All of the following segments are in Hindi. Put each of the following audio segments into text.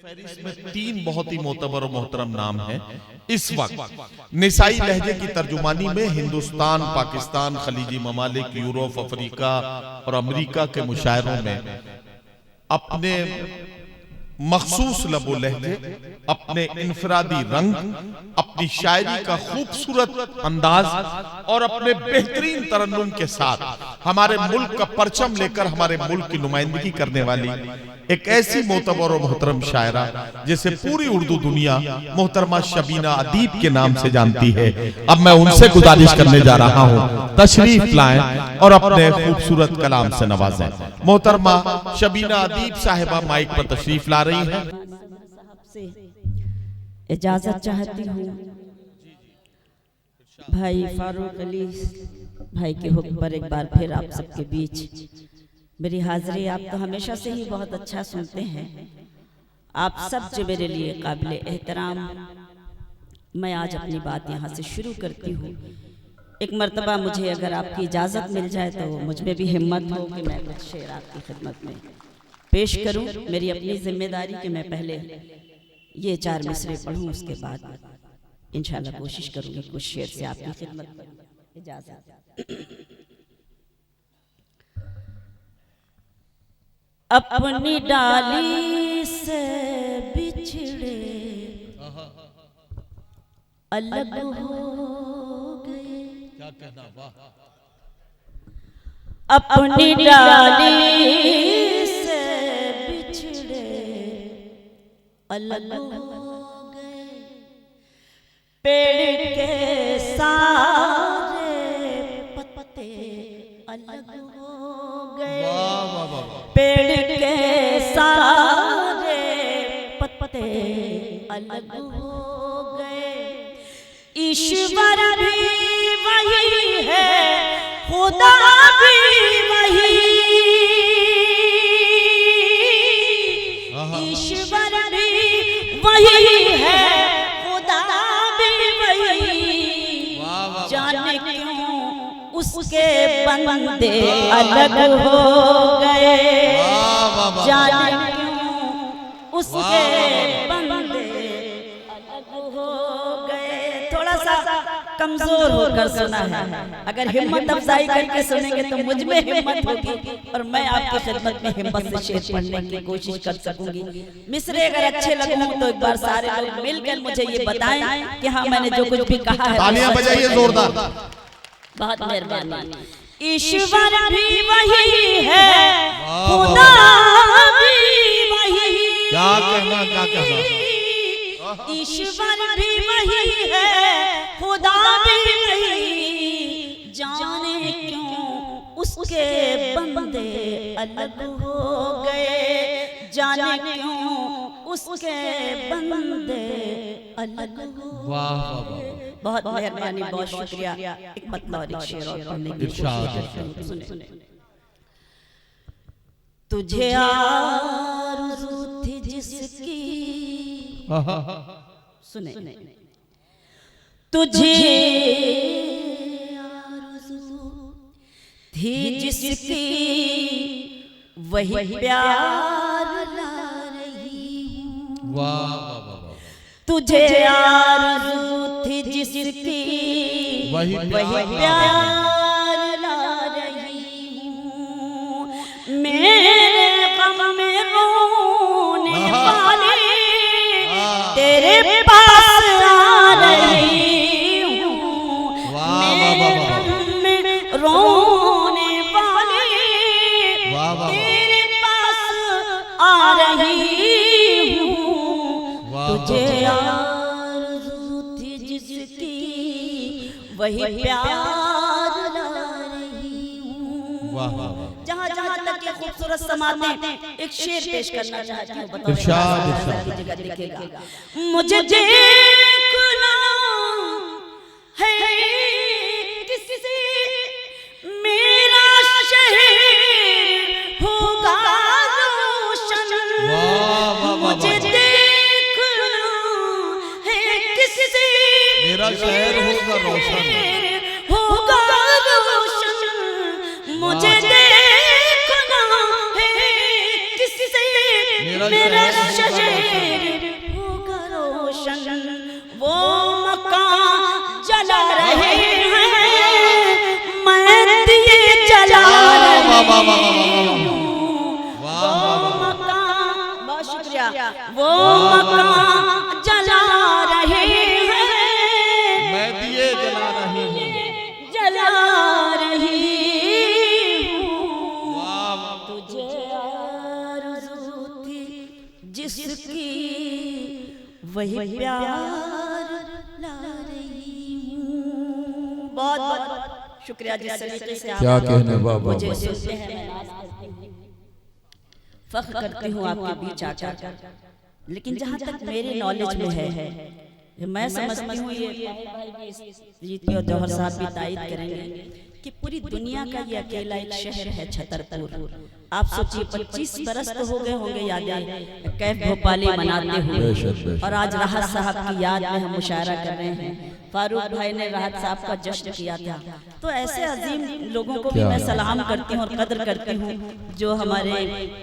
फहरिस्त में 3 बहुत ही मोतबर और मोहतरम नाम है। इस वक्त निसाई लहजे की तर्जुमानी में हिंदुस्तान, पाकिस्तान, खलीजी ममालिक, यूरोप, अफ्रीका और अमेरिका के मुशायरों में अपने मखसूस लबो लहजे, अपने इनफरादी रंग, अपनी शायरी का खूबसूरत अंदाज और अपने बेहतरीन तरन्नुम के साथ हमारे मुल्क का परचम लेकर हमारे मुल्क की नुमाइंदगी करने वाली एक ऐसी मोतबर और मोहतरम शायरा जिसे पूरी उर्दू दुनिया मोहतरमा शबीना अदीब के नाम से जानती है। अब मैं उनसे गुजारिश करने जा रहा हूँ तशरीफ लाएं और अपने खूबसूरत कलाम से नवाजें। मोहतरमा शबीना अदीब साहिबा माइक पर तशरीफ ला रही हैं। इजाजत चाहती हूँ भाई फारूक अली भाई के हुक्म पर एक बार फिर आप सबके बीच मेरी हाजिरी। आप तो हमेशा से ही बहुत अच्छा सुनते हैं, आप सब जो मेरे लिए काबिल एहतराम। मैं आज अपनी बात यहाँ से शुरू करती हूँ। एक मर्तबा मुझे अगर आपकी इजाज़त मिल जाए तो मुझ में भी हिम्मत हो कि मैं कुछ शेर आपकी खिदमत में पेश करूँ। मेरी अपनी जिम्मेदारी कि मैं पहले ये 4 मिसरे पढ़ूँ, उसके बाद इंशाल्लाह कोशिश करूँगी कुछ शेर से आपकी खिदमत में। इजाज़त। अपनी डाली से बिछड़े अलग हो गए, क्या कहना वाह। अपनी डाली से बिछड़े अलग हो गए, पेड़ के सारे पत्ते अलग हो गए, पेड़ के सारे पत्ते अलग हो गए। ईश्वर भी वही है, खुदा भी वही, ईश्वर भी वही है, खुदा भी वही। जाने क्यों उसके बंदे अलग हो गए, जाने क्यों उसके बंदे अलग हो गए। थोड़ा सा कमजोर होकर सुना है, अगर हिम्मत अफजाई करके सुनेंगे तो मुझ में हिम्मत होगी और मैं आपकी खिदमत में हिम्मत से शेर पढ़ने की कोशिश कर सकूंगी। मिसरे अगर अच्छे लगूं तो एक बार सारे लोग मिलकर मुझे ये बताएं कि हाँ मैंने जो कुछ भी कहा है। तालियां बजाइए जोरदार। बहुत मेहरबानी। ईश्वर भी वही है, खुदा भी वही, क्या कहना, क्या कहना। ईश्वर भी वही है, खुदा भी वही। जाने क्यों उसके बंदे अलग हो गए, जाने क्यों उसके बंदे अलग हो गए। बहुत मेहरबानी, बहुत शुक्रिया। एक मतलब और एक शेर और पढ़ने की कोशिश सुने। तुझे आरज़ू थी जिसकी, सुने, तुझे आरज़ू थी जिसकी वही प्यार ला रही हूँ। वाह। तुझे आरज़ू थी जिसकी वही प्यार ला रही हूँ। मेरे गम में रोने वाली तेरे पास आ रही हूँ। मेरे गम में रोने वाली तेरे पास आ रही हूँ। तुझे आरज़ू थी जिसकी वही प्यार ला रही हूँ। जहाँ जहाँ तक ये खूबसूरत समातें, एक शेर पेश करना चाहती हूँ। बताओ दिखेगा। मुझे देखना है किसी मेरा शहर होगा रोशन। मुझे देखना है किसी मेरा शहर होगा रोशन, होगा रोशन। मुझे देखना है किसी मेरा शहर बहुत शुक्रिया। वो मकान जला रहे हैं, मैं दिए जला रही हूँ, जला रही हूँ। तुझे आरज़ू थी जिसकी वही प्यार ला रही हूँ। बहुत बहुत शुक्रिया जिस तरीके से क्या कहने बाबा, मुझे सुनते हैं, मैं नाज़ करती हूँ, फख्र करती हूँ आपके बीच आकर। लेकिन जहाँ तक मेरे नॉलेज में है, मैं समझती हूँ ये जीत और जौहर साहब भी तायद करेंगे कि पूरी दुनिया का ये अकेला एक शहर है छतरपुर। आप सोचिए 25 बरस तो हो गए होंगे यादें कैफ भोपाली मनाते हुए, और आज राहत साहब की याद में हम मुशायरा कर रहे हैं। फारूक भाई ने राहत साहब का जश्न किया था। तो ऐसे अजीम लोगों को भी मैं सलाम करती हूँ और कदर करती हूँ जो हमारे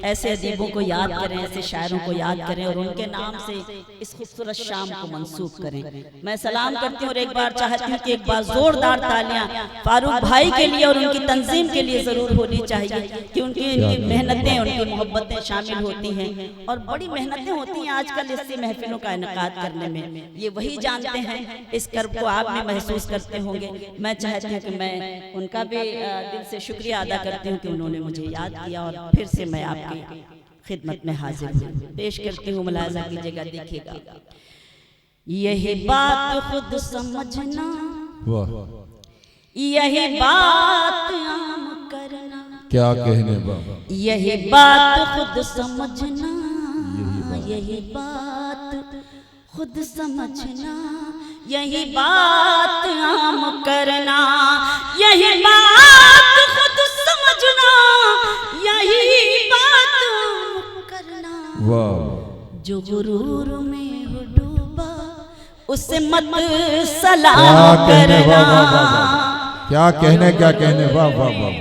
ऐसे अदीबों को याद करें, ऐसे शायरों को याद करें और उनके नाम से इस खूबसूरत शाम को मंसूब करें। मैं सलाम करती हूँ और एक बार चाहती हूँ कि एक बार जोरदार तालियां फारूक भाई के लिए और उनकी तंजीम के लिए जरूर होनी चाहिए कि उनकी मेहनतें, उनकी मोहब्बतें शामिल होती हैं और बड़ी मेहनतें होती हैं आजकल ऐसी महफिलों का इनेकाद करने में। ये वही जानते हैं, इस कर्ब को आप भी महसूस करते होंगे। मैं चाहती हूँ कि मैं उनका भी दिल से शुक्रिया अदा करती हूँ कि उन्होंने मुझे याद किया और फिर से मैं आपकी खिदमत में हाजिर हूँ। पेश करती हूँ, मुलाहिजा कीजिएगा, देखिएगा। यही बात खुद समझना, यही बात आम करना, क्या कहने बाबा, यही बात खुद समझना, यही बात खुद समझना, यही बात आम करना, यही बात खुद समझना, यही बात आम करना। वाह, जो गुरूर में हो डूबा उसे मत सलाम करना, क्या कहने वाह वाह वाह,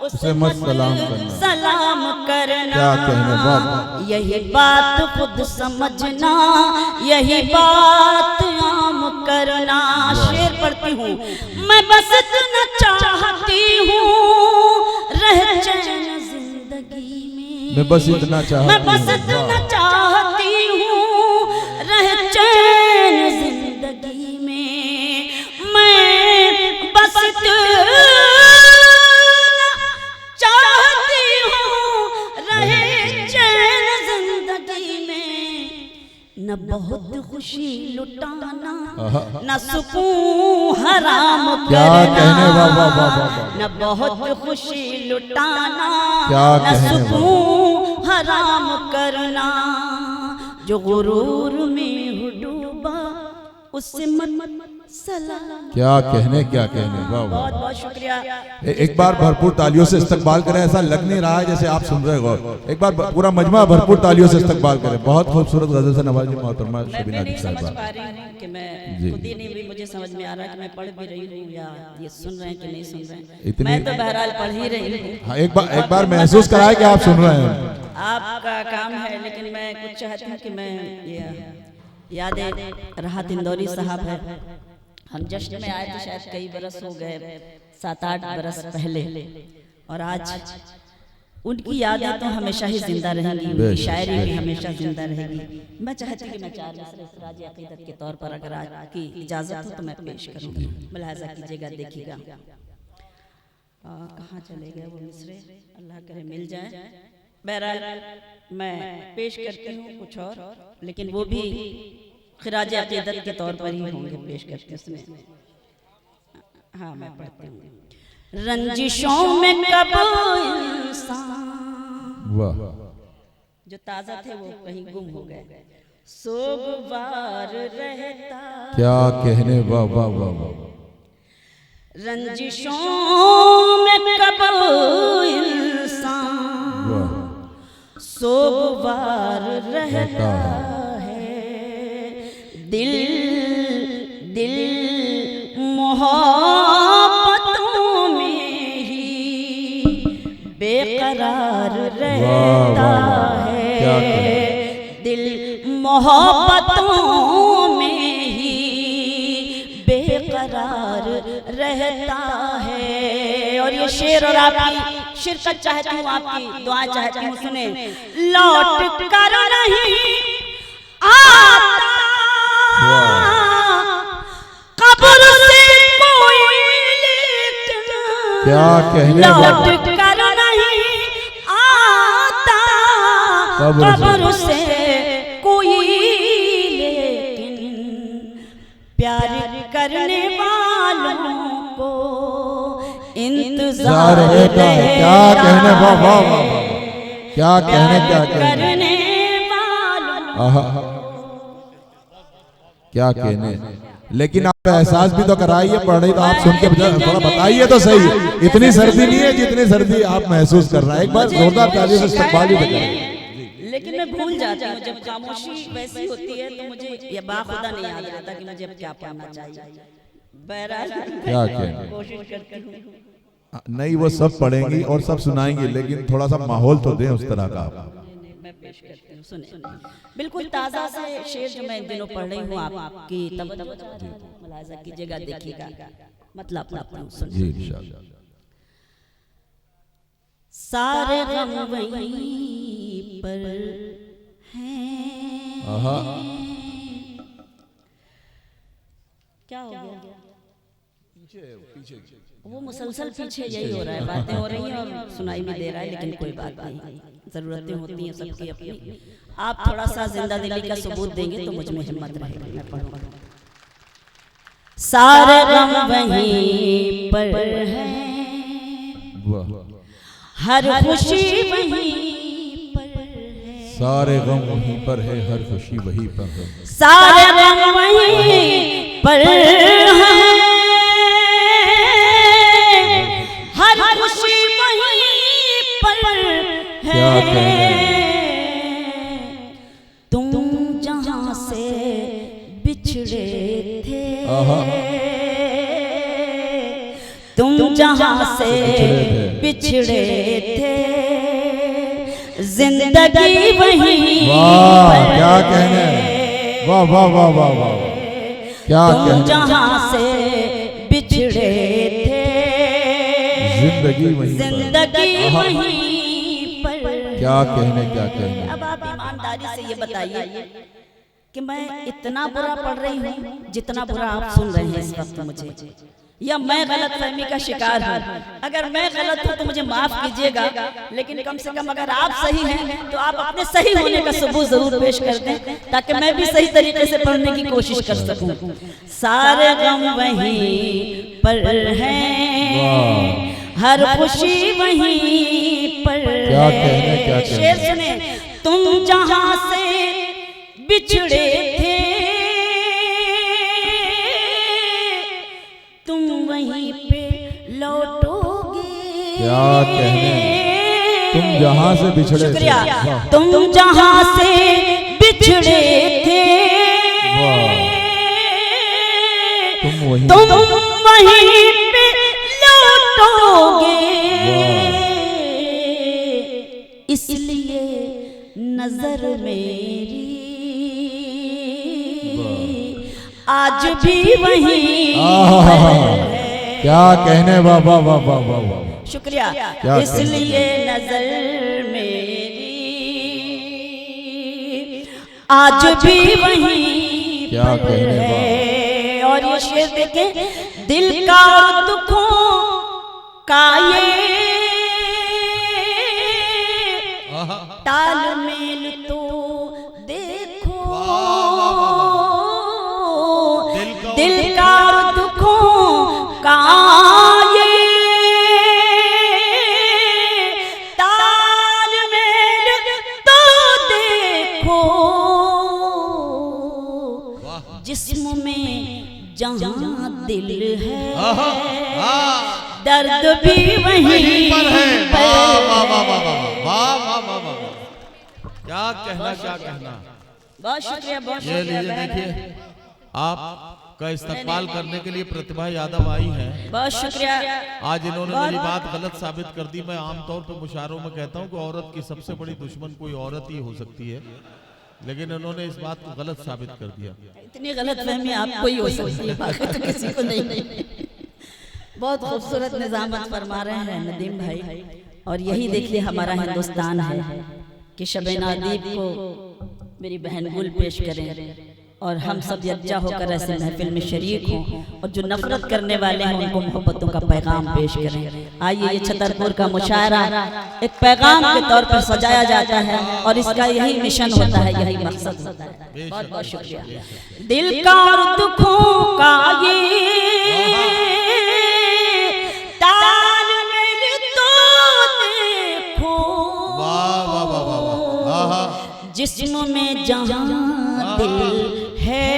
उसे मत सलाम करना, सलाम करना। क्या कहने वाह, यही बात खुद समझना, यही बात आम करना। शेर पढ़ती हूँ, मैं बस इतना चाहती हूँ रह चैन जिंदगी में, मैं बस इतना चाहती हूँ, मैं बस इतना चाहती हूँ रह चैन जिंदगी में, मैं बस इतना चाहती हूँ रहे चैन जिंदगी में। न बहुत खुशी लुटाना, न सुकून हराम क्या करना, कहने वाह वाह वाह वाह, न बहुत खुशी लुटाना, क्या न कहने सुकून हराम करना। जो गुरूर में हो डूबा उससे मत सलाम। क्या कहने वाह वाह। बहुत बहुत शुक्रिया। एक बार भरपूर तालियों से इस्तकबाल करें। ऐसा लग नहीं रहा है जैसे आप सुन रहे हो, एक बार पूरा मजमा भरपूर तालियों से इस्तकबाल करें। बहुत खूबसूरत गजल से नवाजी मोहतरमा मैं शबीना नहीं समझ साहिबा। पा रही हूँ कि मैं खुद ही नहीं भी मुझे समझ में आ रहा है कि मैं पढ़ भी रही हूँ या ये सुन रहे हैं कि नहीं सुन रहे हैं। मैं तो बहरहाल पढ़ ही रही हूँ। हाँ, एक बार महसूस कराए कि आप सुन रहे हैं। आपका काम है, लेकिन मैं कुछ चाहती हूँ कि मैं ये यादें राहत इंदौरी साहब है, हम जश्न में आए थे शायद कई बरस हो गए, 7-8 बरस पहले, और आज उनकी यादें तो हमेशा ही जिंदा रहेंगी, उनकी शायरी भी हमेशा जिंदा रहेगी। मैं चाहती हूँ कि मैं 4 मिसरे राज अकीदत के तौर पर अगर आज की इजाज़त हो तो मैं पेश करूँगी, मुलाहिजा कीजिएगा, देखिएगा। कहाँ चले गए वो मिसरे, अल्लाह करे मिल जाए। बहरहाल मैं पेश करती हूँ कुछ और, लेकिन वो भी खिराज अकीदत के तौर पर ही होंगे पेश करते उसमें। हाँ, मैं पढ़ती हूँ। रंजिशों में कब इंसान, वाह, जो ताजा थे वो कहीं गुम हो गए, सोगवार रहता। क्या कहने वाह वाह वाह वाह। रंजिशों में कब इंसान सोगवार रहता है, दिल दिल मोहब्बतों में ही बेकरार रहता है, दिल मोहब्बतों में ही बेकरार रहता है। और ये शेर और आपकी शिरकत चाहती हूँ, आपकी दुआएं चाहती हूँ। सुने, लौट कर नहीं आता कब्र से कोई, लेकिन क्या कहने लौट कर नहीं आता कब्र से कोई, लेकिन प्यार करने वालों को इंतजार रहता है। क्या कहने, वाह वाह वाह, क्या कहने, क्या कहने, करने वालों, आहा, क्या कहने। लेकिन आप एहसास भी तो कराइए, पढ़ रही तो आप सुन के थोड़ा बताइए तो सही। इतनी सर्दी नहीं है जितनी सर्दी आप महसूस कर रहा है। एक बार जोरदार तालियों से इस्तकबाल भी करें। लेकिन मैं भूल जाती हूँ जब खामोशी वैसी होती है, तो मुझे ये बाखुदा नहीं याद रहता कि मुझे क्या पढ़ना चाहिए। बहरहाल क्या कहने, कोशिश करती हूँ। नहीं वो सब पढ़ेंगी और सब सुनाएंगी, लेकिन थोड़ा सा माहौल तो दें उस तरह का। मैं पेश करती हूँ, सुने। बिल्कुल ताज़ा से शेर जो मैं इन दिनों पढ़ रही हूँ, आपकी तवज्जो मुलाहिजा कीजिएगा, देखिएगा, मतलब पढ़ती हूँ, सुनिए। जी इंशाअल्लाह। सारे गम वहीं पर हैं। आहा, क्या हो गया? वो मुसलसल पीछे यही हो रहा है, बातें हो रही हैं और सुनाई भी दे रहा है, लेकिन कोई बात नहीं, जरूरतें होती हैं सबकी अपनी। आप थोड़ा सा जिंदा दिली का सबूत देंगे तो मुझ में हिम्मत रहेगी, मैं पढ़ूंगा। सारे गम वहीं पर हैं, वाह, हर खुशी वहीं पर है, सारे गम वहीं पर है, हर खुशी वहीं पर है। सारे गम वहीं पर है, हर खुशी वहीं पर क्या है। कहने, तुम जहां से बिछड़े थे, आहा, तुम जहां से बिछड़े थे, जिंदगी वहीं वाह, पर क्या कहने, वाह वाह वाह वाह वाह, क्या तुम कहने, जहां से बिछड़े थे, जिंदगी वहीं पर। जिंदगी आहा, वहीं पर। क्या कहने, क्या कहने। अब आप ईमानदारी से ये बताइए कि मैं इतना बुरा पढ़ रही हूँ जितना बुरा आप सुन रहे हैं इस वक्त मुझे, या मैं गलत फहमी का शिकार हूँ? अगर मैं गलत हूँ तो मुझे माफ कीजिएगा, लेकिन कम से कम अगर आप सही हैं तो आप अपने सही होने का सबूत जरूर पेश कर दें, ताकि मैं भी सही तरीके से पढ़ने की कोशिश कर सकूं। सारे गम वहीं पर हैं, हर खुशी वहीं पर क्या कहने, क्या है। कहने। शेर सुने, तुम जहां से बिछड़े थे, तुम वहीं पे लौटोगे। क्या कहने, तुम जहां से बिछड़े थे, शुक्रिया। वाह, तुम जहां से बिछड़े थे, तुम वहीं, पे लौटोगे। इसलिए नजर मेरी आज भी वहीं आहा, पर है। क्या कहने, वाह वाह वाह वाह वाह वाह, शुक्रिया। क्या इसलिए नजर मेरी आज भी वहीं क्या पर कहने, है। और ये शेर देखें, दिल का और दुखों का ये तालमेल तो देखो, दिल का और दुखों का ये तालमेल तो देखो, जिस्म में जहां दिल है दर्द भी वहीं पर है। क्या कहना, क्या कहना। बहुत शुक्रिया, बहुत ये शुक्रिया। लीजिए, देखिए आपका इस्तकबाल करने के लिए प्रतिभा यादव आई हैं। बहुत शुक्रिया। आज इन्होंने मेरी बात गलत साबित कर दी। मैं आमतौर पर मुशायरों में कहता हूँ कि औरत की सबसे बड़ी दुश्मन कोई औरत ही हो सकती है, लेकिन इन्होंने इस बात को गलत साबित कर दिया। इतनी गलत फहमी आपको ही हो सकती है, बाकी तो किसी को नहीं। बहुत खूबसूरत निजामत फरमा रहे हैं नदीम भाई। और यही देखिए हमारा हिंदुस्तान है कि शब नादीब को मेरी बहन गुल पेश करें और हम सब यज्जा होकर ऐसे महफिल में शरीक हों और जो नफरत करने वाले हैं उनको मोहब्बतों का पैगाम पेश करें। आइए ये छतरपुर का मुशायरा एक पैगाम के तौर पर सजाया जाता है और इसका यही मिशन होता है, यही मकसद होता है। बहुत बहुत शुक्रिया। दिल का और दुखों का ये तालमेल तो देखो, जिस्म में जहां दिल है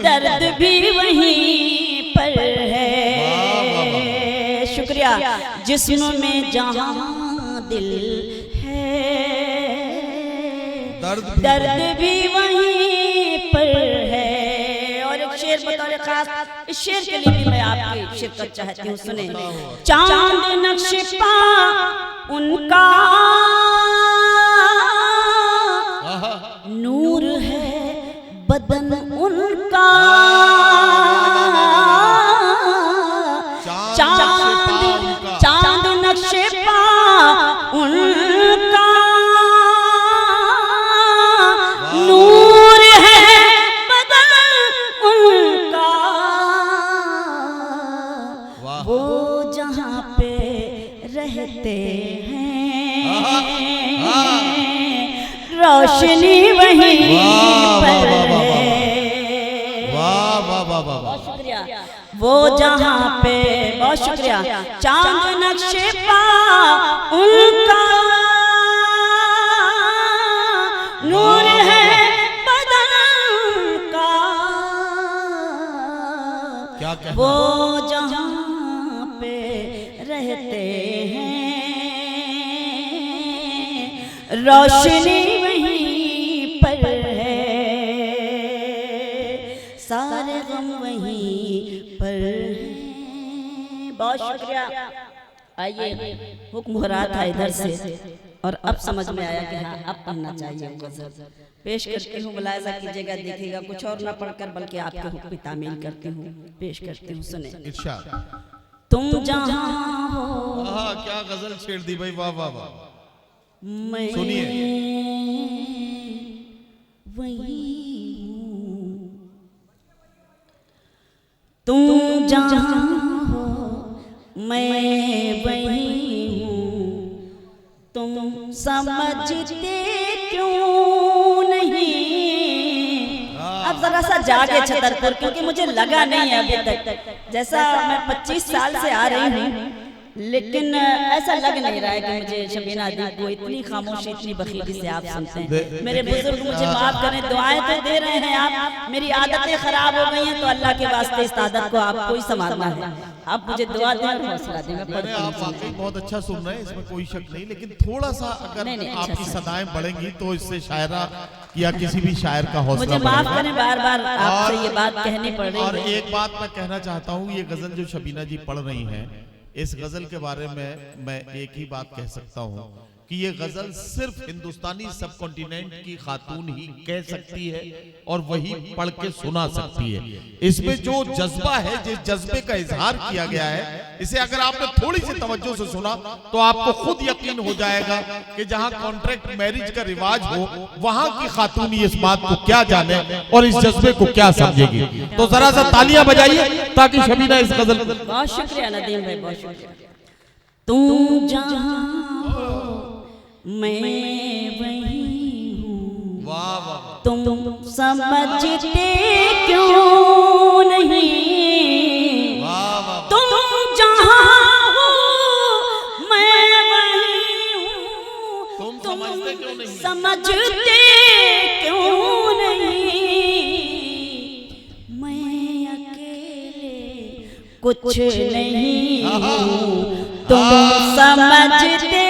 दर्द भी वहीं पर है। शुक्रिया। जिस्म में जहां दिल है दर्द भी वहीं पर है। और एक शेर बतौर खास, इस शेर के लिए भी मैं आपकी शिरकत चाहती हूँ, सुने। चांद नक्शे पा उनका नूर है बदन उनका, चांद नक्शे पा उनका नूर है बदन उनका, वो जहाँ पे रहते हैं रोशनी वहीं पर है। बहुत शुक्रिया। वो जहाँ पे, बहुत शुक्रिया। चांद नक्शे पा उनका नूर है बदन का, वो जहाँ पे रहते हैं रोशनी वहीं पर है, सारे गम वहीं पर है। बहुत शुक्रिया। आइए हुक्म हो रहा था इधर से और अब समझ में आया कि हाँ अब पढ़ना चाहिए गज़ल। पेश करती हूँ, मुलायजा कीजिएगा, देखिएगा कुछ और ना पढ़कर बल्कि आपके हुक्म तामील करती हूँ, पेश करती हूँ, सुने। तुम जहाँ हो, क्या गजल छेड़ दी भाई, वाह वाह वाह। मैं सुनिए वही हूँ, तुम जहाँ हो मैं वही हूँ, तुम समझते क्यों नहीं। अब जरा सा जागे छतरपुर, क्योंकि मुझे लगा नहीं है अभी तक, जैसा मैं 25 साल से आ रही हूँ लेकिन ऐसा लग नहीं रहा है कि मुझे शबीना आदिब को इतनी खामोशी, इतनी बखीली से आप सुनते हैं। मेरे बुजुर्ग मुझे माफ करें, दुआएं तो दे रहे हैं आप, मेरी आदतें खराब हो गई हैं तो अल्लाह के वास्ते इस आदत को आपको ही संभालना है। आप मुझे दुआ दें और हौसला दें। आप वाकई बहुत अच्छा सुन रहे हैं, इसमें कोई शक नहीं, लेकिन थोड़ा सा अगर आपकी सदाएं बढ़ेंगी तो इससे शायरा या किसी भी शायर का हौसला, मुझे माफ करें, बार बार आपसे ये बात कहनी पड़ रही है। और एक बात मैं कहना चाहता हूँ, ये गजल जो शबीना जी पढ़ रही हैं, इस गजल के बारे में मैं एक ही बात कह सकता हूं कि ये गजल सिर्फ हिंदुस्तानी सब कॉन्टिनेंट की खातून ही कह सकती है और वही पढ़ के सुना सकती है। इसमें जो जज्बा है, जिस जज्बे का इजहार किया गया है, इसे अगर आपने थोड़ी सी तवज्जो से सुना तो आपको खुद यकीन हो जाएगा कि जहां कॉन्ट्रैक्ट मैरिज का रिवाज हो वहां की खातून इस बात को क्या जाने और इस जज्बे को क्या समझेगी। तो जरा सा तालियां बजाइए ताकि शबीना इस गजल। बहुत शुक्रिया नदीम भाई, बहुत शुक्रिया। तुम जहाँ हो मैं वही हूँ, वाह वाह, तुम समझते क्यों नहीं। वाह वाह, तुम जहाँ हो मैं वही हूँ, तुम समझते क्यों नहीं, समझते क्यों नहीं। मैं अकेले कुछ नहीं हूँ, तुम समझते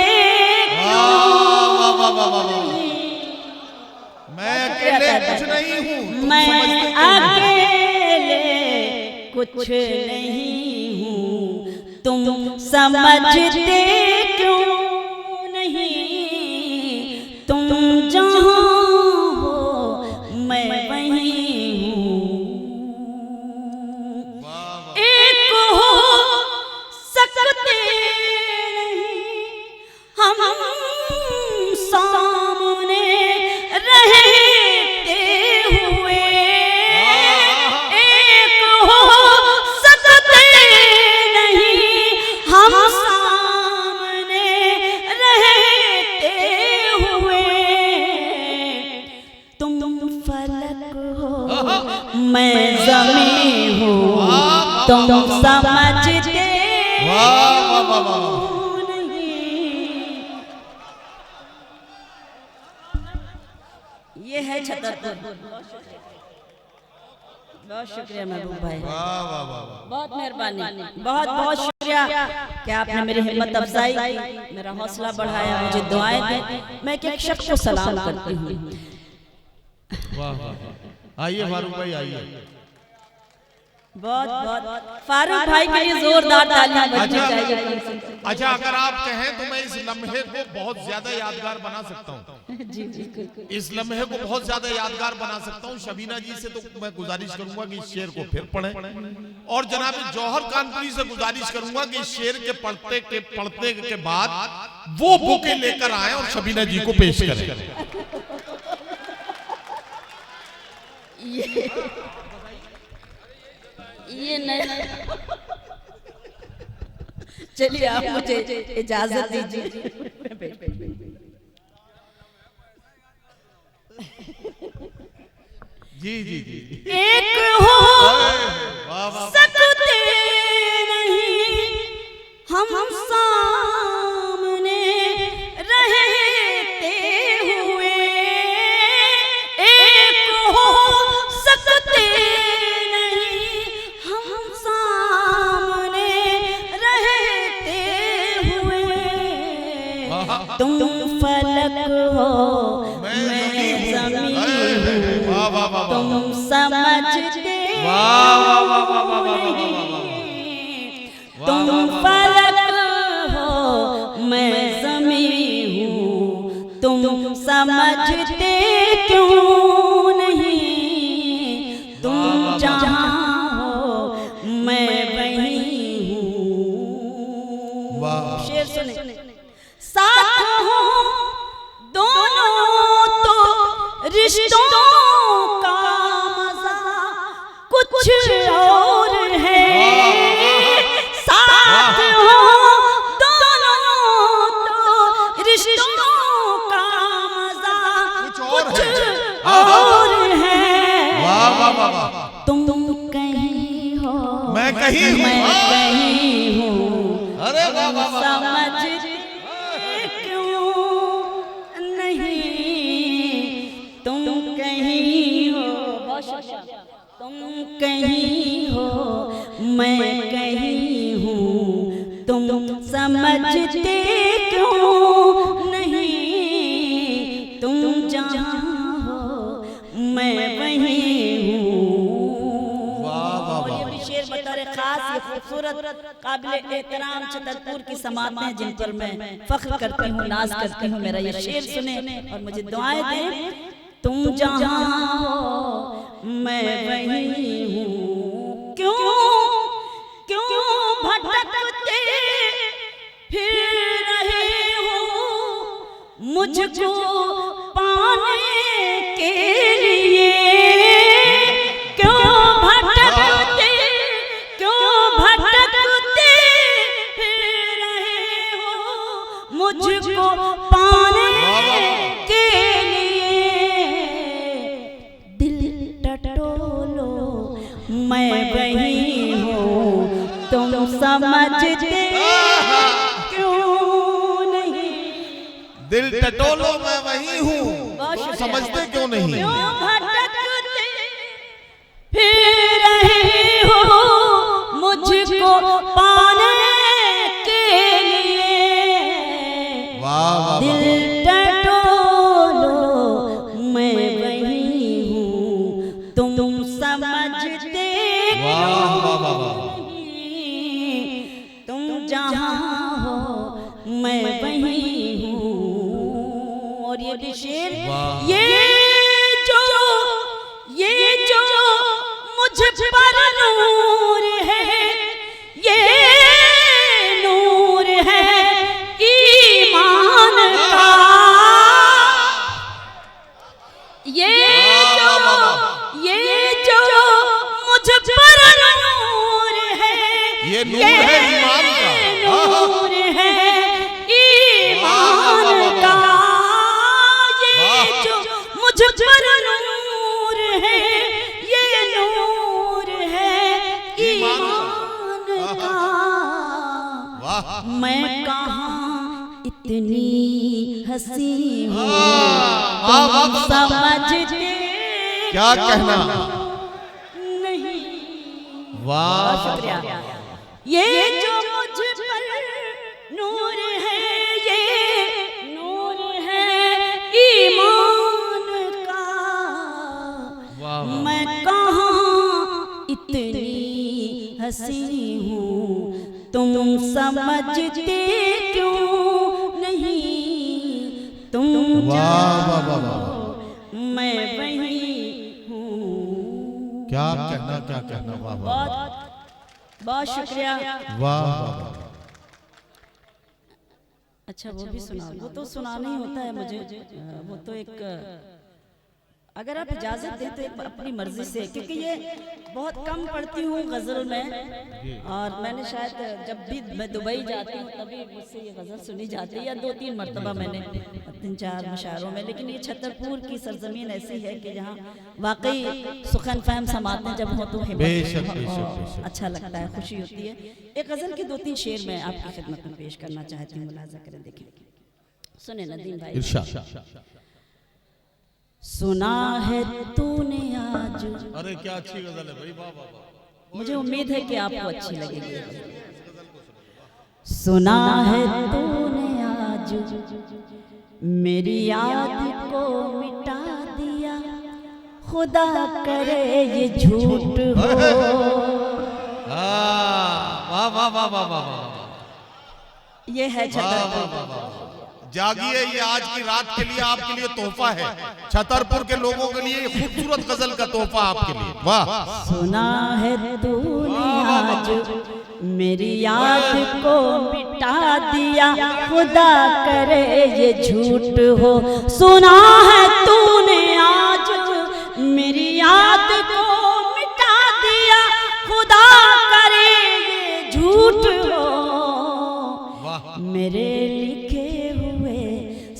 मैं अकेले कुछ नहीं हूँ, मैं अकेले कुछ नहीं हूँ, तुम समझते क्यों नहीं। तुम जहाँ हो मैं वही हूँ, मैं ज़मीं हूँ तुम समझते ये है छतरपुर। बहुत शुक्रिया महबूब भाई, बहुत मेहरबानी, बहुत बहुत शुक्रिया कि आपने मेरी हिम्मत अफजाई की, मेरा हौसला बढ़ाया, मुझे दुआएं दी। मैं एक शख्स को सलाम करती हूँ। आइए फारूक भाई आइए। बहुत बहुत फारूक भाई के लिए जोरदार तालियां बजनी चाहिए। अच्छा, अगर आप कहें तो मैं इस लम्हे को बहुत ज्यादा यादगार बना सकता हूँ। जी जी, इस लम्हे को बहुत ज्यादा यादगार बना सकता हूँ। शबीना जी से तो मैं गुजारिश करूंगा कि इस शेर को फिर पढ़ें, और जनाब जौहर कानपुरी से गुजारिश करूंगा कि इस शेर के पढ़ते के बाद वो बुके लेकर आए और शबीना जी को पेश करें। ये नहीं, चलिए आप मुझे इजाजत दीजिए। जी जी जी, एक हो सकते नहीं हम सामने रहते हुए, एक हो सकते नहीं हम सामने रहते हुए, तुम फलक हो मैं ज़मीं तुम समझते तुम फलक हो मैं ज़मीं हूँ तुम समझते क्यों नहीं, तुम जहाँ हो मैं वहीं हूँ। शेर सुने। साथ हो दोनों तो रिश्तों का मजा कुछ और है, साथ हो दोनों तो रिश्तों का मजा कुछ और है। तुम कहीं हो मैं कहीं हूँ, मैं कहीं हूँ, अरे समझते क्यों नहीं, तुम कहीं हो, तुम कहीं हो मैं कहीं हूँ, तुम समझते क्यों नहीं, तुम जहाँ हो मैं वहीं हूँ। और ये भी शेर बतौर खास ये खूबसूरत काबिल एहतराम छतरपुर की समातें जिन पर मैं फख्र करती हूँ, नाज करती हूँ, मेरा ये शेर सुने और मुझे दुआएं दें। तुम जहाँ हो मैं वहीं हूँ, क्यों क्यों भटकते फिर रहे हो मुझको पाने के लिए, क्यों भटकते फिर रहे हो मुझको पाने के लिए, दिल टटोलो मैं वहीं हूँ तुम समझते क्यों नहीं, दिल टटोलो मैं वहीं हूँ समझते क्यों नहीं, क्यों भटकते फिर रहे हो मुझको पाने के लिए, दिल टटोलो मैं वहीं हूँ तुम समझते क्यों नहीं, तुम जहाँ हो मैं वहीं हूँ। और ये भी शेर, ये जो मुझ पर नूर है, ये नूर है ईमान का, ये जो मुझ पर नूर है, ये नूर है ईमान का, नूर है ईमान का, ये जो मुझ पर नूर है, ये नूर मैं कहाँ इतनी हंसी हूँ तुम समझते क्या कहना, नहीं। वाह, शुक्रिया। ये जो मुझ पर नूर है, ये नूर है ईमान का, मैं कहाँ इतनी हंसी हूँ तुम समझते क्यों नहीं, तुम जानो मैं वही हूँ। क्या कहना, क्या कहना, वाह वाह, बहुत शुक्रिया। वाह वाह। अच्छा वो भी सुना, वो तो सुनाना ही होता है मुझे, वो तो एक, अगर आप इजाजत दें तो एक अपनी मर्जी से, क्योंकि ये बहुत कम पढ़ती हूँ गज़ल में, और मैंने शायद जब भी मैं दुबई जाती हूँ तभी मुझसे ये गज़ल सुनी जाती है, या 2-3 मरतबा मैंने 3-4 मुशायरों में। लेकिन ये छतरपुर की सरजमीन ऐसी है कि जहाँ वाकई सुखन फहम समातें जब हो तो हिम्मत, अच्छा लगता है, खुशी होती है। एक गज़ल के 2-3 शेर मैं आपकी खिदमत में पेश करना चाहती हूँ, मुलाजा करें, देखें, सुने नदीम भाई। सुना है तूने आज, अरे क्या अच्छी गजल है भाई, वाह वाह वाह। मुझे उम्मीद है कि आपको अच्छी लगेगी। सुना है तूने आज मेरी याद को मिटा दिया, खुदा करे ये झूठ हो। वाह वाह वाह वाह वाह। ये है छतरपुर। जागिए, ये आज की रात के लिए आपके लिए तोहफा है, छतरपुर के लोगों के लिए खूबसूरत गजल का तोहफा आपके लिए। वाह। सुना है तूने आज मेरी याद को मिटा दिया, खुदा करे ये झूठ हो। सुना है तूने आज मेरी याद को मिटा दिया, खुदा करे ये झूठ हो। मेरे लिखे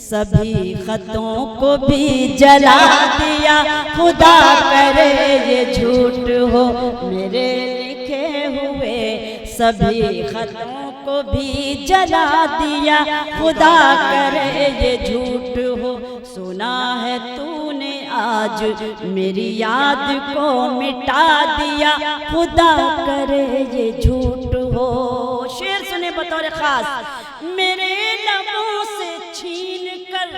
सभी खतों को भी जला दिया, खुदा करे ये झूठ हो। मेरे लिखे हुए सभी खतों को भी जला दिया, खुदा करे ये झूठ हो। सुना है तूने आज मेरी याद को मिटा दिया, खुदा करे ये झूठ हो। शेर सुने बतौर खास। मेरे लबों से छीन कर,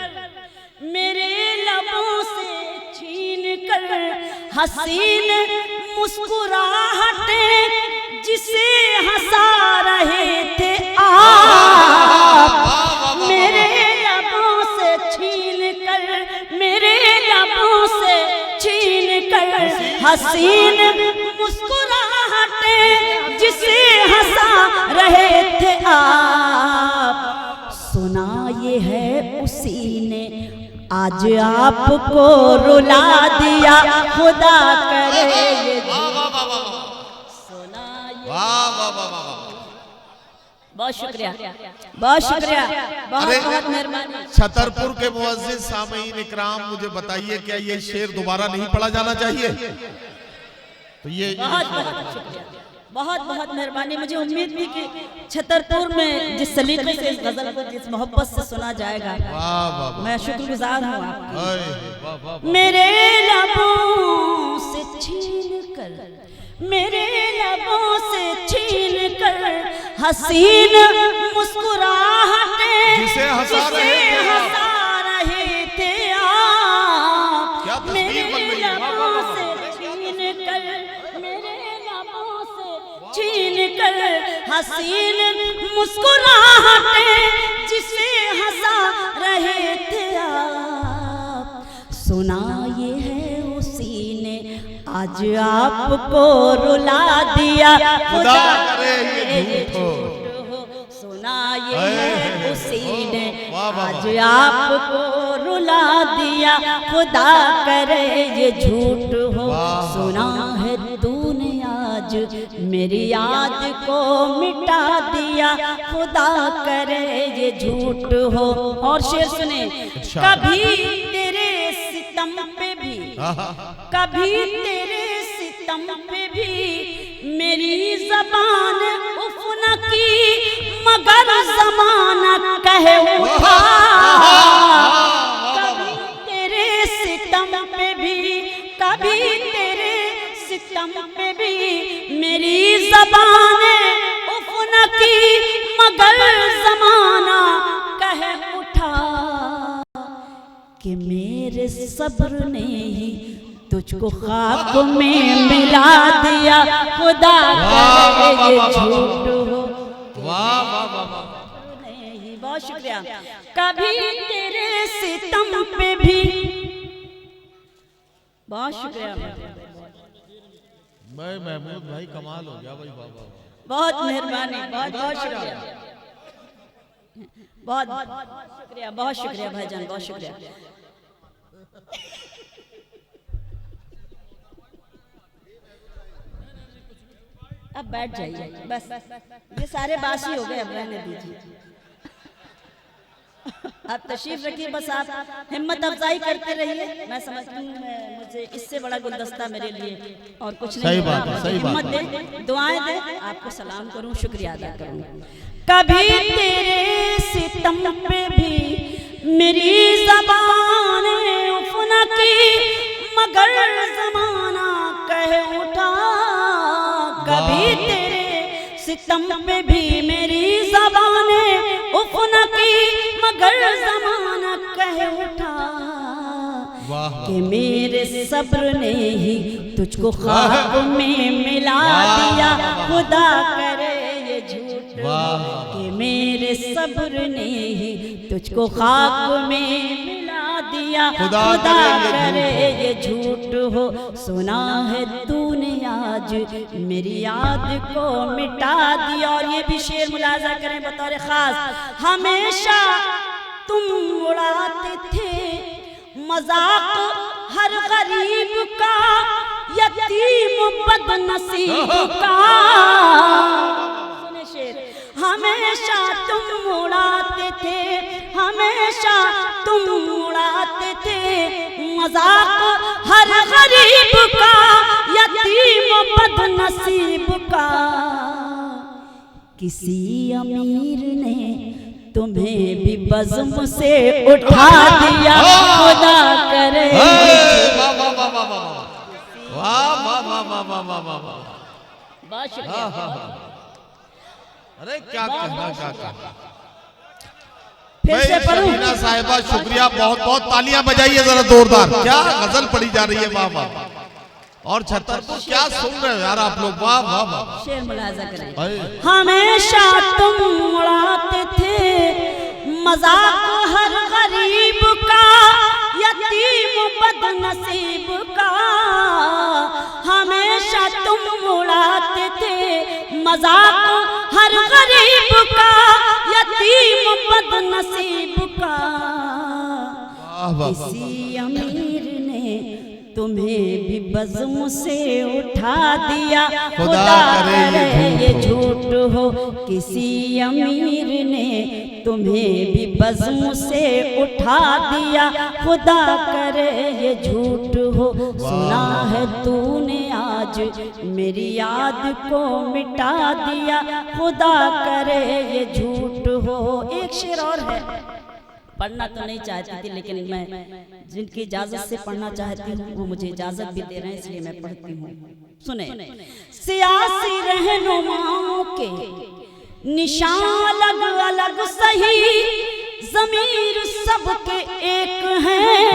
मेरे लबों से छीन कर हसीन मुस्कुराहटें जिसे हंसा रहे थे आप, मेरे लबों से छीन कर, मेरे लबों से छीन कर हसीन मुस्कुराहटें जिसे हंसा रहे थे आप। सुना ये है उसी ने आज आपको रुला दिया, खुदा करे ये। सुना ये। बहुत शुक्रिया, बहुत शुक्रिया, बहुत बहुत मेहरबानी। छतरपुर के मुअज्जिज सामीन इकराम, मुझे बताइए क्या ये शेर दोबारा नहीं पढ़ा जाना चाहिए? तो ये बहुत बहुत शुक्रिया, बहुत बहुत मेहरबानी। मुझे उम्मीद थी कि छतरपुर में जिस सलीके से इस गजल को जिस मोहब्बत से सुना जाएगा, मैं शुक्रगुजार हूँ आपकी। मेरे लबों से छीन कर, मेरे लबों से छीन कर हसीन मुस्कुराहटें जिसे हंसा रहे थे आप, मेरे लबों से छीन कर, मेरे लबों से छीन कर हसीन मुस्कुराहटें जिसे हंसा रहे थे आप। सुना ये है उसी ने आज आपको रुला दिया, खुदा करे ये झूठ हो। सुना ये है उसी ने आज आपको रुला दिया, खुदा करे ये झूठ हो। सुना है तूने आज मेरी याद को मिटा दिया, खुदा करे ये झूठ हो। और शेर सुने। कभी तेरे सितम पे भी, कभी तेरे सितम पे भी मेरी ज़बान उफ उफना की मगर जमाना कहे उठा, कभी तेरे सितम पे भी, कभी तेरे सितम पे भी मेरी ज़बान उफना की मगर जमाना कहे उठा, कि मेरे सब्र ने ही तुझको खाक में मिला दिया, खुदा करे ये झूठ हो। नहीं, बहुत शुक्रिया। कभी तेरे सितम पे भी, बहुत शुक्रिया भाई महमूद भाई, कमाल हो गया भाई, बाबा बहुत मेहरबानी, बहुत बहुत शुक्रिया, बहुत शुक्रिया, बहुत शुक्रिया भाईजान, बहुत शुक्रिया। अब बैठ जाइए, बस ये सारे बासी हो गए, अब रहने दीजिए। आप तशरीफ रखिए, बस आप हिम्मत अफजाई करते रहिए। मैं समझती हूँ मुझे इससे बड़ा गुलदस्ता मेरे लिए और कुछ नहीं। सही बात है, सही हिम्मत बात है। दे, दुआएं दे, आपको सलाम करूं, शुक्रिया अदा करूं। कभी तेरे सितम पे भी मेरी ज़बान उफना की मगर ज़माना कहे उठा, कभी तेरे सितम पे भी मेरी ज़बान उफना की मगर ज़माना कहे उठा, कि मेरे सब्र ने ही तुझको ख्वाब में मिला दिया, खुदा करे ये झूठ हो, कि मेरे सब्र ने ही तुझको ख्वाब में मिला दिया, खुदा करे ये झूठ हो। सुना है तूने आज मेरी याद को मिटा दिया, और ये भी शेर मुलाजा करें बतौर खास, हमेशा तुम उड़ाते थे मजाक हर गरीब का, यतीम बदनसीब का। सुने शेर, हमेशा तुम उड़ाते थे, हमेशा तुम उड़ाते थे मजाक हर गरीब का, यतीम बदनसीब का। किसी अमीर ने तुम्हें भी बज़्म से उठा दिया, खुदा करे। बहुत शुक्रिया। अरे क्या कहना, क्या कहना। फिर से पढ़ूं? शबीना साहिबा शुक्रिया, बहुत बहुत तालियां बजाइए जरा जोरदार। क्या गजल पढ़ी जा रही है, वाह वाह। और छतरपुर क्या सुन रहे हो यार आप लोग, वाह वाह वाह। शेर मुलाजा करें, हमेशा तुम उड़ाते थे मजाक हर गरीब का, यतीम बदनसीब का। हमेशा तुम उड़ाते थे मजाक हर गरीब का, यतीम बदनसीब का। किसी अमीर ने तुम्हें भी बज़्म से उठा दिया, खुदा करे ये झूठ हो। किसी अमीर ने तुम्हें भी बज़्म से उठा दिया, खुदा करे ये झूठ हो। सुना है तूने आज मेरी याद को मिटा दिया, खुदा करे ये झूठ हो। एक शेर और है, पढ़ना तो नहीं चाहती थी, लेकिन मैं जिनकी इजाजत से पढ़ना चाहती हूँ वो मुझे इजाजत भी दे रहे हैं, इसलिए मैं पढ़ती हूँ। सुने, सियासी रहनुमाओं के निशान अलग अलग सही, ज़मीर सबके एक हैं।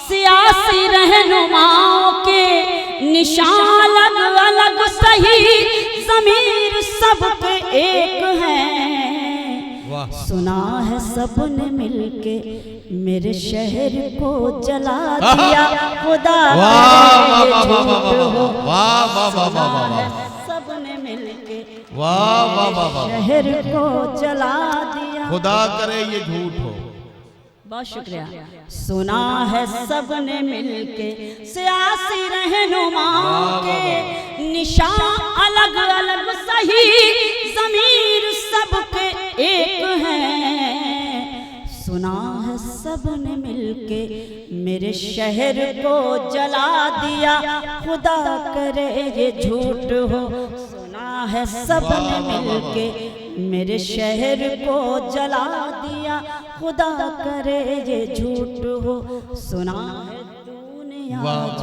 सियासी रहनुमाओं के निशान अलग अलग सही, ज़मीर सबके एक हैं। सुना है सबने मिलके मेरे शहर को जला दिया, खुदा करे ये झूठ हो। सबने मिलके शहर को जला दिया, खुदा करे ये झूठ हो। बहुत शुक्रिया। सुना है सबने मिलके सियासी रहनुमाओं के निशान अलग अलग सही, ज़मीर सबके एक हैं। सुना है सबने मिलके मेरे शहर को जला दिया, खुदा करे ये झूठ हो। सुना है सबने मिलके मेरे शहर को जला दिया, खुदा करे ये झूठ हो, सुना है तूने आज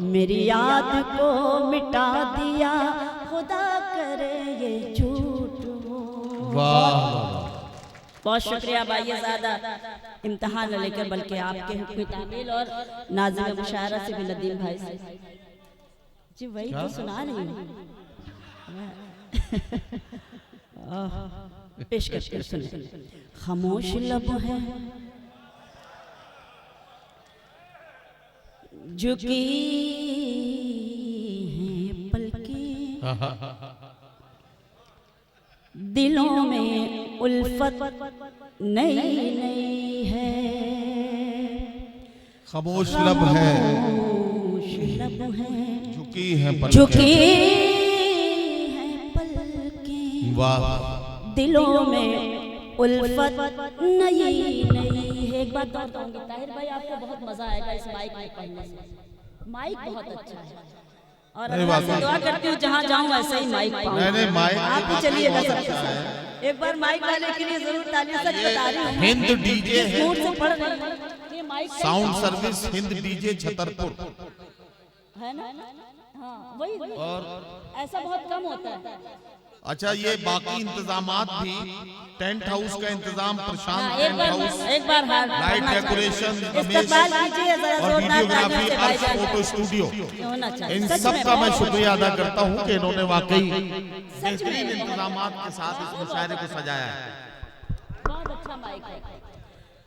मेरी याद को मिटा दिया, खुदा करे ये झूठ हो। बहुत शुक्रिया भाई, ज़्यादा इम्तिहान न लेकर बल्कि आपके हुक्म तामील और नाज़िम मुशायरा से भी नदीम भाई से जी वही तो सुना रही हूँ। पेश करके सुने। खामोश लब है झुकी हैं पलकी, दिलों में उल्फत नई नई है। खामोश लब है, खामोश लब है झुकी है झुकी है पलकी, वाह, दिलों में उल्फत नई नई है। एक बात और कहूँगी ताहिर भाई, आपको बहुत मजा आएगा इस माइक में पढ़ने से। माइक बहुत अच्छा है और अल्लाह से दुआ करती हूँ जहाँ जाऊँ ऐसा ही माइक पाऊँ। नहीं माइक आप भी चलिएगा सबके साथ। एक बार माइक वाले के लिए जरूर ताली, सच बता रही हूँ। हिंद डीजे है, मूड से पढ़ रही हूँ। ये mic sound service Hind DJ Chhatarpur है ना? हाँ वही, और ऐसा बहुत कम होता है। अच्छा, ये बाकी इंतजामात भी, टेंट हाउस का इंतजाम प्रशांत टेंट हाउस, एक बार लाइट डेकोरेशन, इस्तकबाल कीजिए जरा और जोरदार वीडियोग्राफी, तालियों से अर्श भाईजान। फोटो स्टूडियो, होना चाहिए। इन सच सब में का मैं बहुत शुक्रिया अदा करता हूँ कि इन्होंने वाकई सच में बेहतरीन इंतजामात के साथ इस मुशायरे को सजाया है। बहुत अच्छा माइक है,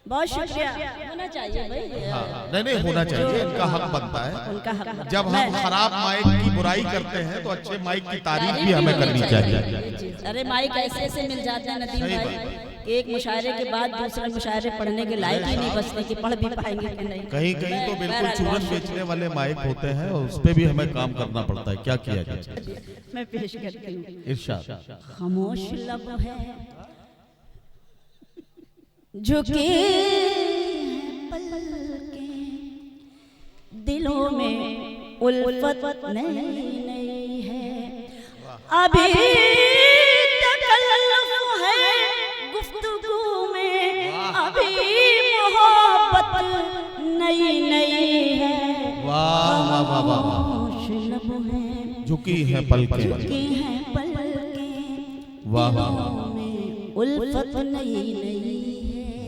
बहुत शुक्रिया। होना चाहिए भाई। हाँ, नहीं होना चाहिए, इनका हक बनता है। उनका हक बनता है। जब हम खराब माइक की बुराई करते हैं तो अच्छे माइक की तारीफ भी हमें करनी चाहिए। अरे माइक ऐसे ऐसे मिल जाते हैं नदीम भाई कि एक मुशायरे के बाद दूसरे मुशायरे पढ़ने के लायक ही नहीं बचते कि पढ़ भी पाएंगे कि नहीं। कहीं कहीं तो बिल्कुल चूरन बेचने वाले माइक होते हैं और उस पे भी हमें काम करना पड़ता है। क्या किया जाए? मैं पेश करती हूँ। इरशाद। खामोश लब है झुके पलके, दिलों में उल्फत नई नई है। अभी तकल्लुफ़ है गुफ्तगू में, अभी मोहब्बत नई नई है। वाह वाह वाह वाह, खामोश लब है झुकी है पलकें, झुकी हैं पलकें, वाह वाह दिलों में उल्फत नई नई है।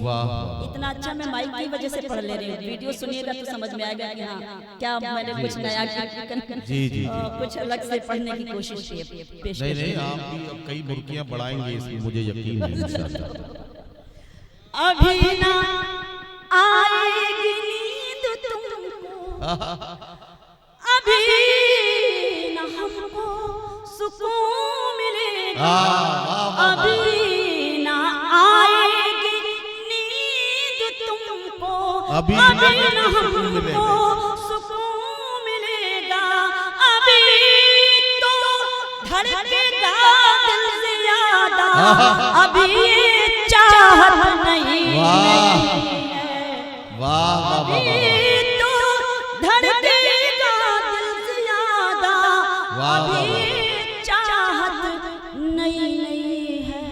वाह। इतना अच्छा मैं माइक की वजह से पढ़ ले रही हूँ। वीडियो सुनिएगा तो समझ में आएगा कि हाँ क्या मैंने कुछ नया जी कुछ अलग से पढ़ने की कोशिश की है। पेश नहीं आप भी अब कई मुर्गियां बढ़ाएंगे, इसमें मुझे यकीन है इंशाअल्लाह। अभी ना आएगी नींद तुमको, अभी ना हमको सुकून मिलेगा, अभी ना आएगी नींद तुमको, अभी ना हमको सुकून मिलेगा, अभी तो धड़केगा दिल ज़्यादा, अभी चाहत नहीं है, अभी तो धड़केगा दिल ज़्यादा, अभी चाहत नहीं है।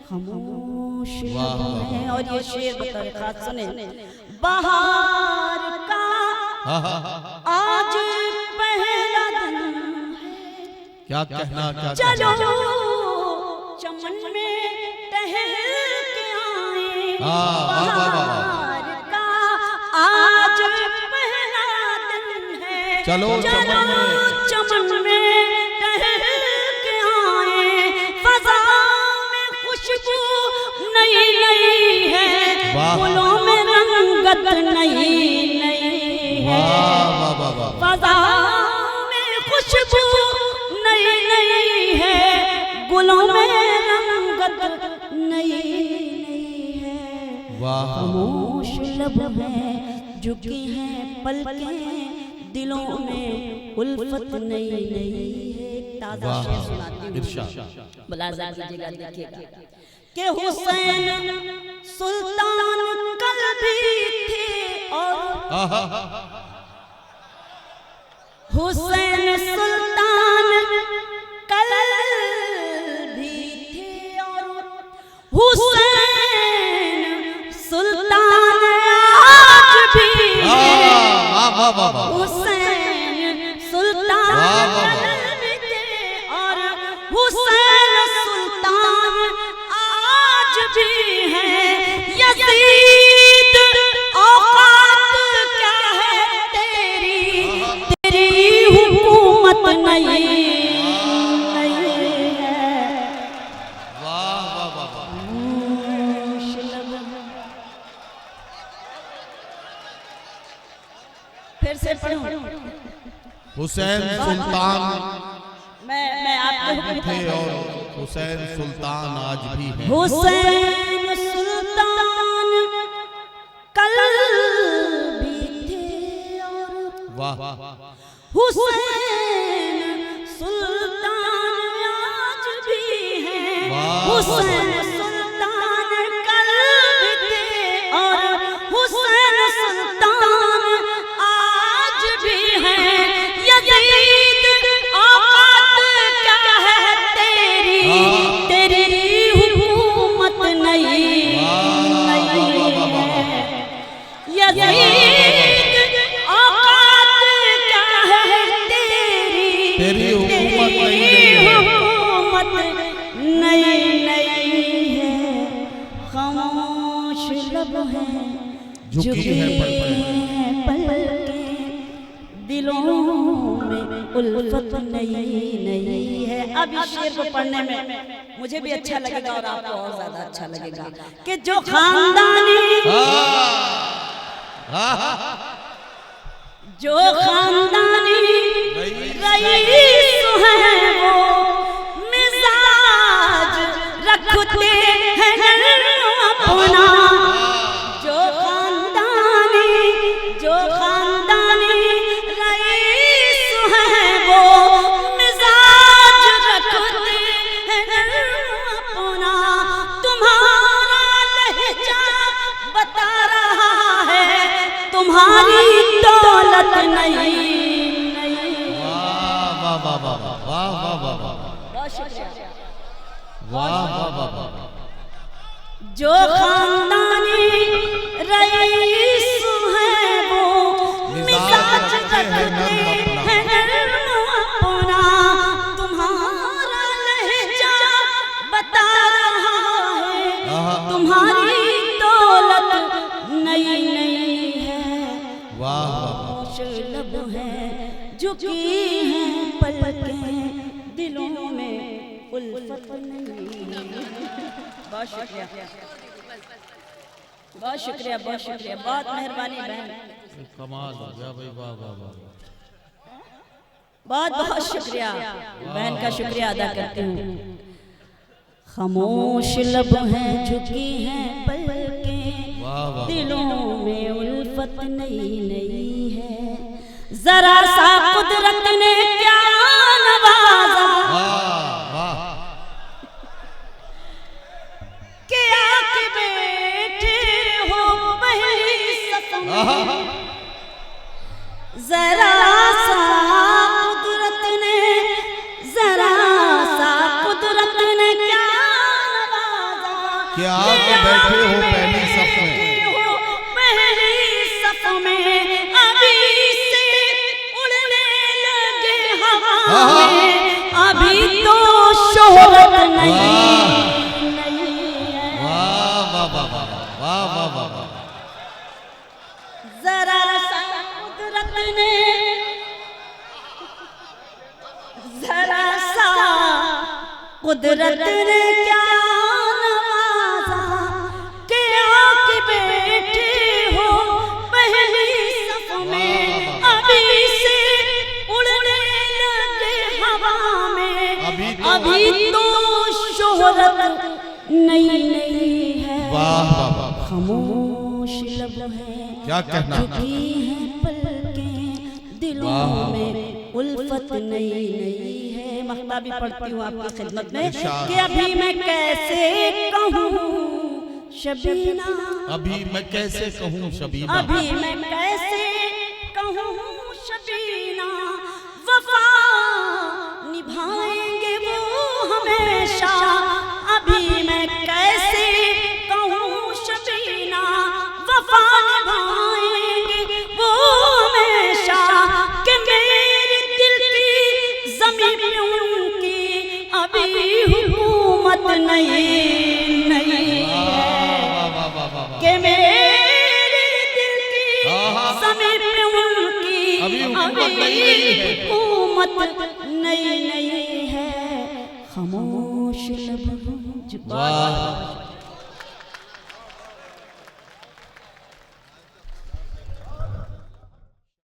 खामोश है। और ये शेर बतौर खास सुने। बाहर का आज पहला दिन है, क्या कहना, क्या चलो चमन में टहल के आए। बाहर का आज पहला दिन है, चलो चमन में टहल के आए। फज़ा में खुशबू नई नई है, फूलों में रंगत नई नई है। फज़ा में खुशबू नई नई है, गुलों में रंगत नई नई है। खामोश लब है झुकी हैं पलकें, दिलों में उल्फत नई नई है। ताज़ा शेर सुनाती हूँ, मुलाज़ा कीजिएगा, देखिएगा कि हुसैन सुल्तान कल भी थे और हुसैन सुल्तान कल वाह वाह। हुसैन सुल्तान कलम थे और हुसैन सुल्तान आज भी है। यजीद औकात क्या है तेरी, तेरी हुकूमत नहीं है। वाह वाह वाह वाह। फिर से पढ़ूं। हुसैन सुल्तान मैं आपको हुक्म थे और हुसैन सुल्तान आज भी है। हुसैन सुल्तान कल भी थे और वाह। हुसैन सुल्तान आज भी है। वाह। हुसैन सुल्तान कल भी थे और हुसैन सुल्तान आज भी है। यजीद औकात क्या है तेरी, तेरी हुकूमत नहीं है। यजीद औकात क्या है तेरी, तेरी हुकूमत हुकूमत नहीं है। खामोश लब है झुकी है पलकें, दिलों में उल्फत नहीं है। अब इस शेर को पढ़ने में मुझे भी अच्छा लगेगा और आपको और ज्यादा अच्छा लगेगा कि जो खानदानी, जो खानदानी रईस है वो मिजाज रखते हैं अपना। जो खानदानी रईस है वो मिजाज रखते हैं अपना। तुम्हारा लहजा बता रहा है तुम्हारी दौलत नहीं। वाह वाह वाह वाह वाह वाह वाह। बहुत शुक्रिया। वाह वाह वाह वाह। जो खानदानी रईस है वो मिजाज रखते हैं अपना। तुम्हारा लहजा बता रहा है तुम्हारी दौलत नहीं है। वाह वाह। लब है झुकी हैं पलकें, दिलों में उल्फत नहीं। बहुत शुक्रिया, बहुत शुक्रिया, बहुत शुक्रिया, बहुत मेहरबानी बहन। कमाल हो गया भाई। वाह वाह वाह। बहुत बहुत शुक्रिया बहन का शुक्रिया अदा करती हूँ। खामोश लब हैं झुकी हैं पलकें, वाह वाह। दिलों में उल्फत नहीं है। जरा सा कुदरत ने क्या नवाजा वाह वाह। के आके बैठे हो पहली सफ में। जरा सा कुदरत ने, जरा सा कुदरत ने क्या नवाजा कि आके बैठे हो पहली सफ में। पहली सफ में अभी से उड़ने लगे हवा में। अभी तो शोहरत नहीं है। वाह वाह वाह वाह वाह वाह वाह। जरा सा कुदरत ने, जरा सा कुदरत ने क्या नवाजा के आके बैठे हो पहली सफ में। अभी से उड़ने लगे हवा में। अभी तो शोहरत नहीं है। वाह वाह वाह। खामोश लब है क्या कहना। झुकी हैं पलकें, दिलों में उल्फत नहीं है। मखता भी पढ़ती हूँ आपकी खिदमत में कि अभी मैं कैसे कहूँ शबीना, अभी मैं कैसे कहूँ शबीना। अभी मैं कैसे कहूँ शबीना। वफा निभाएंगे वो हमेशा। अभी मैं कैसे कहूँ शबीना, वफा निभाएंगे वो हमेशा। नई नई है कि मेरे दिल की समीप उनकी अभी हुकूमत नई नई है। खामोश लब